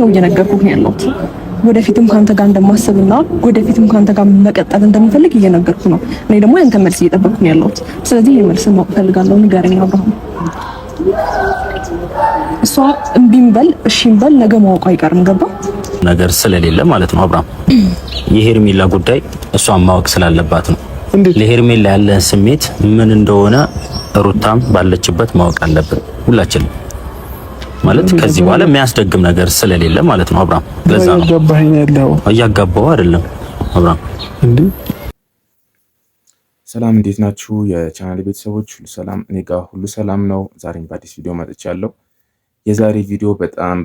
ነው እየነገርኩህ ያለሁት። ወደፊትም ካንተ ጋር እንደማስብና ወደፊትም ካንተ ጋር መቀጠል እንደምፈልግ እየነገርኩ ነው። እኔ ደግሞ ያንተ መልስ እየጠበቅኩ ነው ያለሁት። ስለዚህ ይሄ መልስ ማወቅ ፈልጋለሁ። ንገረኝ አብርሃም። እሷ እምቢም በል እሺም በል ነገ ማወቁ አይቀርም። ገባ ነገር ስለሌለ ማለት ነው አብርሃም። የሄርሜላ ጉዳይ እሷን ማወቅ ስላለባት ነው። ለሄርሜላ ያለህን ስሜት ምን እንደሆነ ሩታም ባለችበት ማወቅ አለብን ሁላችንም። ማለት ከዚህ በኋላ የሚያስደግም ነገር ስለሌለ ማለት ነው አብርሃም። ለዛ ነው እያጋባው አይደለም አብርሃም። ሰላም እንዴት ናችሁ የቻናሌ ቤተሰቦች? ሁሉ ሰላም፣ እኔ ጋር ሁሉ ሰላም ነው። ዛሬም በአዲስ ቪዲዮ መጥቻለሁ። የዛሬ ቪዲዮ በጣም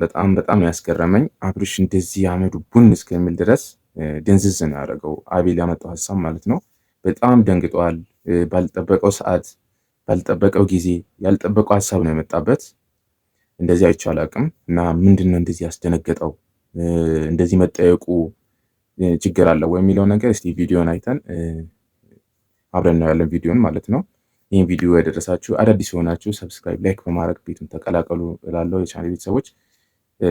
ያስገረመኝ አብርሽ እንደዚህ አመዱ ቡን እስከሚል ድረስ ድንዝዝ ነው ያደረገው አቤል ያመጣው ሀሳብ ማለት ነው። በጣም ደንግጧል። ባልጠበቀው ሰዓት፣ ባልጠበቀው ጊዜ ያልጠበቀው ሀሳብ ነው የመጣበት። እንደዚህ አይቼው አላውቅም እና ምንድነው እንደዚህ ያስደነገጠው? እንደዚህ መጠየቁ ችግር አለው ወይ የሚለው ነገር እስቲ ቪዲዮን አይተን አብረን ነው ያለን ቪዲዮን ማለት ነው። ይህን ቪዲዮ ያደረሳችሁ አዳዲስ የሆናችሁ ሰብስክራይብ፣ ላይክ በማድረግ ቤቱን ተቀላቀሉ እላለሁ የቻናሌ ቤተሰቦች።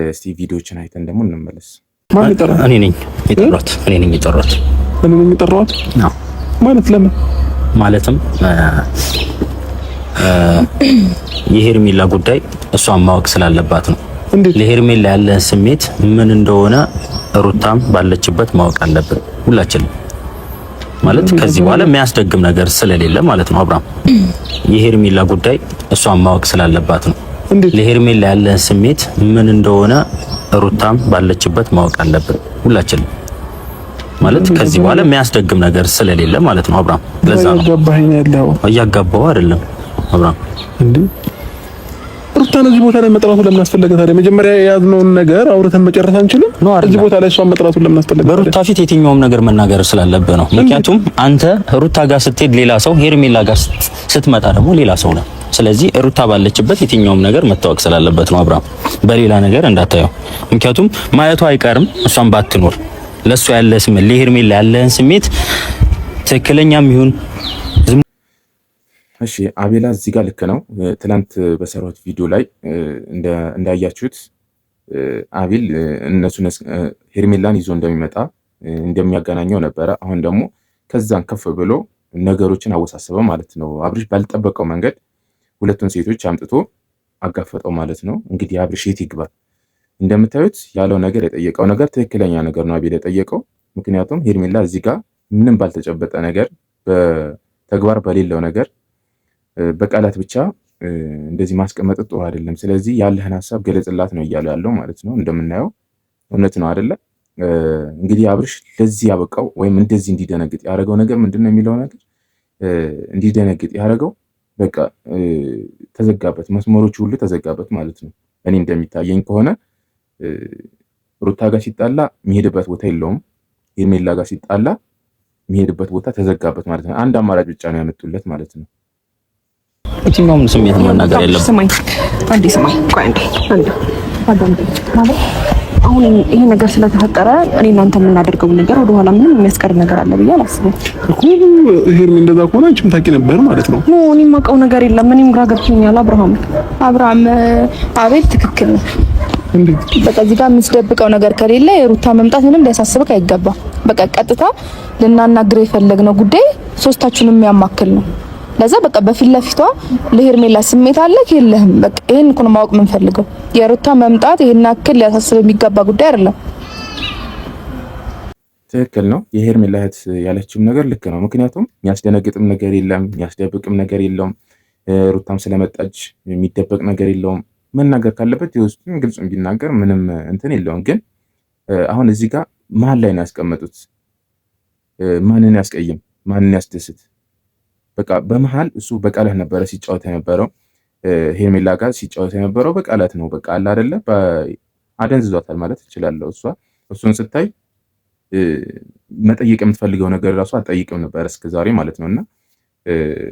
እስቲ ቪዲዮችን አይተን ደግሞ እንመለስ። እኔ ነኝ የጠራሁት። ነው ማለት ለምን ማለትም የሄርሜላ ጉዳይ እሷን ማወቅ ስላለባት ነው። ለሄርሜላ ያለህን ስሜት ምን እንደሆነ ሩታም ባለችበት ማወቅ አለብን ሁላችንም። ማለት ከዚህ በኋላ የሚያስደግም ነገር ስለሌለ ማለት ነው አብርሃም። የሄርሜላ ጉዳይ እሷን ማወቅ ስላለባት ነው። ለሄርሜላ ያለህን ስሜት ምን እንደሆነ ሩታም ባለችበት ማወቅ አለብን ሁላችንም። ማለት ከዚህ በኋላ የሚያስደግም ነገር ስለሌለ ማለት ነው አብርሃም። ለዛ ነው እያጋባው አይደለም አብርሃም። ሩታን እዚህ ቦታ ላይ መጥራቱ ለምን አስፈለገ ታዲያ? መጀመሪያ የያዝነውን ነገር አውርተን መጨረስ አንችልም? እዚህ ቦታ ላይ እሷን መጥራቱ ለምን አስፈለገ? በሩታ ፊት የትኛውም ነገር መናገር ስላለብህ ነው። ምክንያቱም አንተ ሩታ ጋር ስትሄድ ሌላ ሰው፣ ሄርሜላ ጋር ስትመጣ ደግሞ ሌላ ሰው ነው። ስለዚህ ሩታ ባለችበት የትኛውም ነገር መታወቅ ስላለበት ነው አብርሃም። በሌላ ነገር እንዳታየው። ምክንያቱም ማየቱ አይቀርም እሷን ባትኖር ለሱ ያለ ስሜት፣ ለሄርሜላ ያለህን ስሜት ትክክለኛም ይሁን እሺ አቤላ እዚህ ጋር ልክ ነው። ትናንት በሰራሁት ቪዲዮ ላይ እንዳያችሁት አቤል እነሱን ሄርሜላን ይዞ እንደሚመጣ እንደሚያገናኘው ነበረ። አሁን ደግሞ ከዛን ከፍ ብሎ ነገሮችን አወሳሰበ ማለት ነው። አብርሽ ባልጠበቀው መንገድ ሁለቱን ሴቶች አምጥቶ አጋፈጠው ማለት ነው። እንግዲህ አብርሽ የት ይግባ? እንደምታዩት ያለው ነገር የጠየቀው ነገር ትክክለኛ ነገር ነው አቤል የጠየቀው። ምክንያቱም ሄርሜላ እዚህ ጋር ምንም ባልተጨበጠ ነገር፣ በተግባር በሌለው ነገር በቃላት ብቻ እንደዚህ ማስቀመጥ ጥሩ አይደለም። ስለዚህ ያለህን ሀሳብ ገለጽላት ነው እያለ ያለው ማለት ነው። እንደምናየው እውነት ነው አይደለ? እንግዲህ አብርሽ ለዚህ ያበቃው ወይም እንደዚህ እንዲደነግጥ ያደረገው ነገር ምንድነው የሚለው ነገር እንዲደነግጥ ያደረገው በቃ ተዘጋበት፣ መስመሮቹ ሁሉ ተዘጋበት ማለት ነው። እኔ እንደሚታየኝ ከሆነ ሩታ ጋር ሲጣላ የሚሄድበት ቦታ የለውም። ሄርሜላ ጋር ሲጣላ የሚሄድበት ቦታ ተዘጋበት ማለት ነው። አንድ አማራጭ ብቻ ነው ያመጡለት ማለት ነው። የትኛውም ስሜት መናገር የለም። ስማኝ አንዴ ስማኝ፣ ቆይ አንዴ ማለት አሁን ይሄ ነገር ስለተፈጠረ እኔ እናንተ የምናደርገው ነገር ወደ ኋላ ምንም የሚያስቀር ነገር አለ ብዬ አላስብም እኮ። ይሄን እንደዛ ከሆነ አንቺም ታውቂ ነበር ማለት ነው። ኖ እኔ የማውቀው ነገር የለም። እኔም ግራ ገብቶኛል። አብርሃም አቤል ትክክል ነው። በቃ እዚህ ጋር የምትደብቀው ነገር ከሌለ የሩታ መምጣት ምንም ሊያሳስብክ አይገባም። በቃ ቀጥታ ልናናግር የፈለግነው ጉዳይ ሶስታችሁንም የሚያማክል ነው። ለዛ በቃ በፊት ለፊቷ ለሄርሜላ ስሜት አለክ የለህም? በቃ ይሄን እኮ ነው ማወቅ የምንፈልገው። የሩታ መምጣት ይሄን አክል ሊያሳስብ የሚገባ ጉዳይ አይደለም። ትክክል ነው። የሄርሜላ እህት ያለችውም ነገር ልክ ነው። ምክንያቱም የሚያስደነግጥም ነገር የለም፣ የሚያስደብቅም ነገር የለውም። ሩታም ስለመጣች የሚደበቅ ነገር የለውም። መናገር ካለበት የውስጡን ግልጹን ቢናገር ምንም እንትን የለውም። ግን አሁን እዚህ ጋር መሀል ላይ ነው ያስቀመጡት። ማንን ያስቀይም፣ ማንን ያስደስት? በቃ በመሃል እሱ በቃላት ነበረ ሲጫወት የነበረው። ሄርሜላ ጋር ሲጫወት የነበረው በቃላት ነው። በቃ አለ አይደለ? አደንዝዟታል ማለት እችላለሁ። እሱን ስታይ መጠየቅ የምትፈልገው ነገር ራሱ አትጠይቅም ነበረ እስከዛሬ ማለት ነውና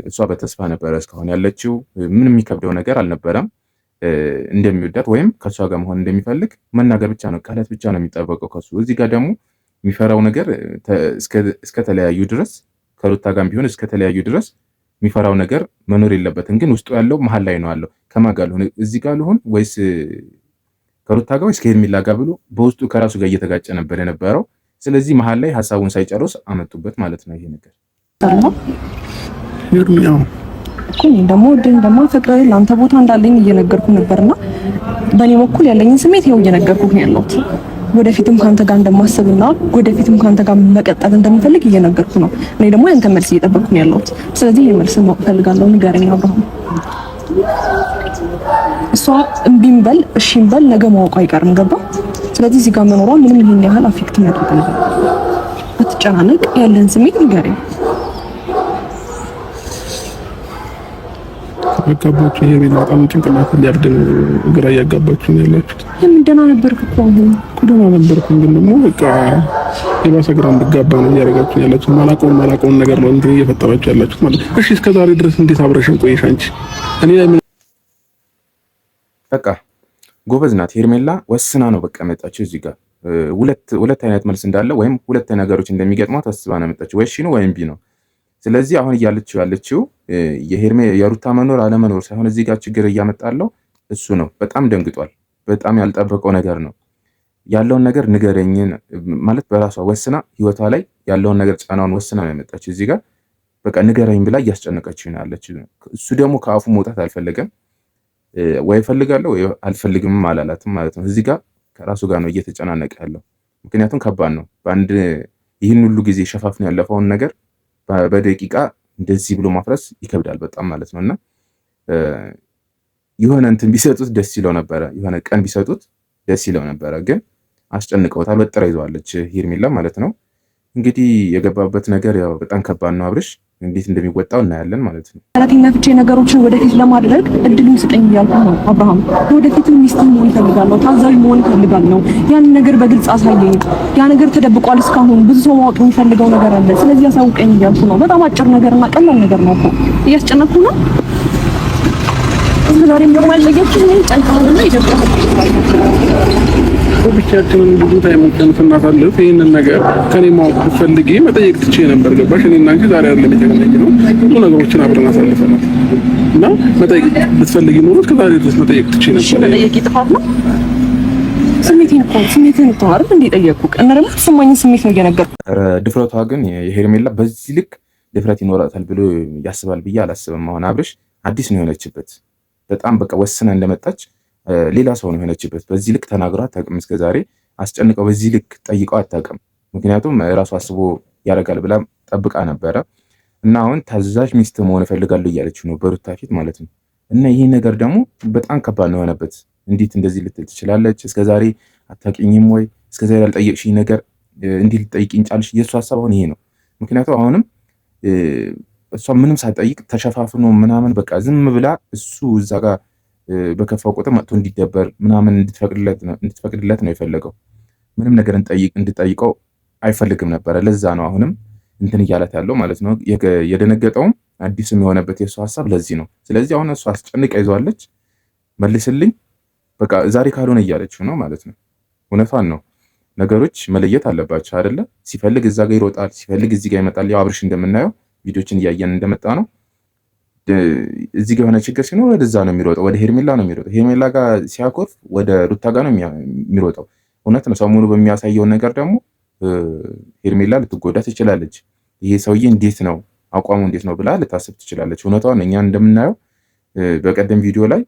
እሷ በተስፋ ነበረ እስካሁን ያለችው። ምንም የሚከብደው ነገር አልነበረም። እንደሚወዳት ወይም ከእሷ ጋር መሆን እንደሚፈልግ መናገር ብቻ ነው፣ ቃላት ብቻ ነው የሚጠበቀው ከሱ። እዚህ ጋር ደግሞ የሚፈራው ነገር እስከተለያዩ ድረስ ከሩታ ጋር ቢሆን እስከተለያዩ ድረስ የሚፈራው ነገር መኖር የለበትም። ግን ውስጡ ያለው መሀል ላይ ነው አለው። ከማን ጋር ልሆን? እዚህ ጋር ልሆን ወይስ ከሩታ ጋር ወይስ ከሄርሜላ ጋር ብሎ በውስጡ ከራሱ ጋር እየተጋጨ ነበር የነበረው። ስለዚህ መሀል ላይ ሀሳቡን ሳይጨርስ አመጡበት ማለት ነው ይሄ ነገር። ደግሞ ድን ደግሞ ፍቅሬ ለአንተ ቦታ እንዳለኝ እየነገርኩ ነበርና በእኔ በኩል ያለኝን ስሜት ይኸው እየነገርኩ ነው ያለሁት። ወደፊትም ካንተ ጋር እንደማስብና ወደፊትም ካንተ ጋር መቀጠል እንደምፈልግ እየነገርኩ ነው። እኔ ደግሞ ያንተ መልስ እየጠበቅኩ ነው ያለሁት። ስለዚህ የመልስ ማወቅ ፈልጋለሁ። ንገረኝ አብርሃም። እሷ እምቢም በል እሺም በል ነገ ማወቁ አይቀርም። ገባ? ስለዚህ እዚህ ጋር መኖሯ ምንም ይሄን ያህል አፌክት የሚያደርግ ነገር አትጨናነቅ። ያለን ስሜት ንገረኝ። አጋባችሁ ይሄ ቤት በጣም ጭንቅላት ሊያብድ ግራ እያጋባችሁ ነው ያላችሁት። ለምን ደህና ነበርክ እኮ አሁን ደህና ነበርኩ፣ ግን ደግሞ በቃ የባሰ ግራ እንድጋባ ነው እያደረጋችሁ ያላችሁት። ማላውቀውን ነገር ነው እንትን እየፈጠራችሁ ያላችሁት ማለት ነው። እሺ እስከ ዛሬ ድረስ እንዴት አብረሽን ቆየሽ አንቺ? እኔ ላይ በቃ ጎበዝ ናት ሄርሜላ። ወስና ነው በቃ መጣችው እዚህ ጋር ሁለት አይነት መልስ እንዳለ ወይም ሁለት ነገሮች እንደሚገጥሟት አስባ ነው መጣችው። ወይ እሺ ነው ወይም ቢ ነው። ስለዚህ አሁን ያለችው የሩታ መኖር አለመኖር ሳይሆን እዚህ ጋር ችግር እያመጣለው እሱ ነው። በጣም ደንግጧል። በጣም ያልጠበቀው ነገር ነው። ያለውን ነገር ንገረኝ ማለት በራሷ ወስና ህይወቷ ላይ ያለውን ነገር ጫናውን ወስና ነው የመጣችው እዚህ ጋር በቃ ንገረኝ ብላ እያስጨነቀችው ነው ያለችው። እሱ ደግሞ ከአፉ መውጣት አልፈለገም። ወይ ፈልጋለሁ ወይ አልፈልግም አላላትም ማለት ነው። እዚህ ጋር ከራሱ ጋር ነው እየተጨናነቀ ያለው። ምክንያቱም ከባድ ነው። በአንድ ይህን ሁሉ ጊዜ ሸፋፍኖ ያለፈውን ነገር በደቂቃ እንደዚህ ብሎ ማፍረስ ይከብዳል በጣም ማለት ነውና የሆነ እንትን ቢሰጡት ደስ ይለው ነበረ። የሆነ ቀን ቢሰጡት ደስ ይለው ነበረ። ግን አስጨንቀውታል። በጥራ ይዘዋለች ሄርሜላ ማለት ነው። እንግዲህ የገባበት ነገር ያው በጣም ከባድ ነው። አብርሽ እንዴት እንደሚወጣው እናያለን ማለት ነው። ኃላፊና ፍቼ ነገሮችን ወደፊት ለማድረግ እድሉን ስጠኝ እያልኩ ነው አብርሃም። ወደፊት ሚስት መሆን እፈልጋለሁ፣ ታዛዥ መሆን እፈልጋለሁ። ያን ነገር በግልጽ አሳየኝ። ያ ነገር ተደብቋል እስካሁን። ብዙ ሰው ማወቅ የሚፈልገው ነገር አለ። ስለዚህ አሳውቀኝ እያልኩ ነው። በጣም አጭር ነገርና ቀላል ነገር ነው እኮ እያስጨነቅኩ ነው። ዛሬም ደግሞ ያለየችው ምን ጨንቀውና ይደብቃል። ብቻችንን ብዙ ታይም ስናሳልፍ ይሄንን ነገር ከኔ ማወቅ ፈልጌ መጠየቅ ትቼ ነበር። ገባሽ? እኔና አንቺ ዛሬ አይደለም የተገናኘነው፣ ብዙ ነገሮችን አብረን አሳልፈናል እና መጠየቅ ብትፈልጊ ኖሮ ከዛሬ ድረስ መጠየቅ ትቼ ነበር። መጠየቅ ጥፋት ነው? ስሜቴን ተዋርድ እንዲጠየቁክ እና ደግሞ ተሰማኝ ስሜት ነው እየነገርኩ። ድፍረቷ ግን የሄርሜላ በዚህ ልክ ድፍረት ይኖራታል ብሎ ያስባል ብዬ አላስብም። አሁን አብርሽ አዲስ ነው የሆነችበት። በጣም በቃ ወስና እንደመጣች ሌላ ሰው ነው የሆነችበት። በዚህ ልክ ተናግሯ አታውቅም እስከዛሬ። አስጨንቀው በዚህ ልክ ጠይቀው አታውቅም። ምክንያቱም ራሱ አስቦ ያደርጋል ብላ ጠብቃ ነበረ እና አሁን ታዛዥ ሚስት መሆን እፈልጋለሁ እያለችው ነው በሩታ ፊት ማለት ነው። እና ይህ ነገር ደግሞ በጣም ከባድ ነው የሆነበት። እንዴት እንደዚህ ልትል ትችላለች? እስከዛሬ አታውቂኝም ወይ? እስከዛሬ ያልጠየቅሽኝ ነገር እንዲህ ልትጠይቂኝ ቻልሽ? የእሱ ሀሳብ አሁን ይሄ ነው። ምክንያቱም አሁንም እሷ ምንም ሳትጠይቅ ተሸፋፍኖ ምናምን በቃ ዝም ብላ እሱ እዛ ጋር በከፋው ቁጥር መጥቶ እንዲደበር ምናምን እንድትፈቅድለት ነው የፈለገው። ምንም ነገር እንድጠይቀው አይፈልግም ነበረ። ለዛ ነው አሁንም እንትን እያላት ያለው ማለት ነው። የደነገጠውም አዲስም የሆነበት የእሱ ሀሳብ ለዚህ ነው። ስለዚህ አሁን እሱ አስጨንቃ ይዟለች። መልስልኝ በቃ ዛሬ ካልሆነ እያለችው ነው ማለት ነው። እውነቷን ነው። ነገሮች መለየት አለባቸው አይደለ? ሲፈልግ እዛ ጋር ይሮጣል፣ ሲፈልግ እዚህ ጋር ይመጣል። ያው አብርሽ እንደምናየው ቪዲዮችን እያየን እንደመጣ ነው። እዚህ ጋር የሆነ ችግር ሲኖር ወደዛ ነው የሚሮጠው፣ ወደ ሄርሜላ ነው የሚሮጠው። ሄርሜላ ጋር ሲያኮርፍ ወደ ሩታ ጋር ነው የሚሮጠው። እውነት ነው። ሰሞኑ በሚያሳየው ነገር ደግሞ ሄርሜላ ልትጎዳ ትችላለች። ይሄ ሰውዬ እንዴት ነው አቋሙ እንዴት ነው ብላ ልታስብ ትችላለች። እውነቷን እኛ እንደምናየው በቀደም ቪዲዮ ላይ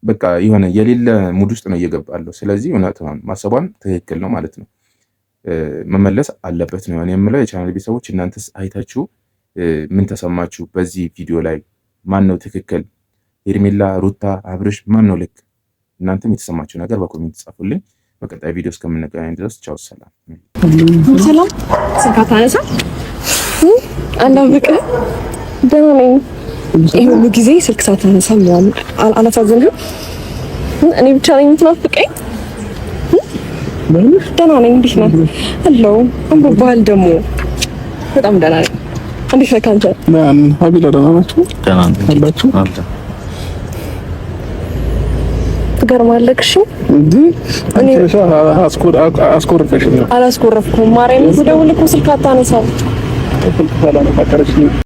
በቃ የሆነ የሌለ ሙድ ውስጥ ነው እየገባለው። ስለዚህ እውነቷን ማሰቧን ትክክል ነው ማለት ነው። መመለስ አለበት ነው እኔ የምለው። የቻናል ቤተሰቦች እናንተስ አይታችሁ ምን ተሰማችሁ? በዚህ ቪዲዮ ላይ ማን ነው ትክክል? ሄርሜላ፣ ሩታ፣ አብርሽ ማን ነው ልክ? እናንተም የተሰማችሁ ነገር በኮሜንት ጻፉልኝ። በቀጣይ ቪዲዮ እስከምንገናኝ ድረስ ቻው፣ ሰላም። ሰላም። ስልክ አታነሳ? አላውቅም። ደህና ነኝ። ይሄ ሁሉ ጊዜ ስልክ ሳታነሳ ምናምን አላሳዘንህም? እኔ ብቻ ነኝ የምትናፍቀኝ? ደህና ነኝ። እንዴት ነህ? አለው አምሮብሃል ደግሞ በጣም ደህና ነኝ። እንዴት ነህ አንተ? ሀቢላ ደህና ናችሁ? ደህና ናችሁ? ትገርማለህ። እሺ እኔ አላስኮረፍኩም። ማርያምን ስደውል እኮ ስልክ አታነሳም።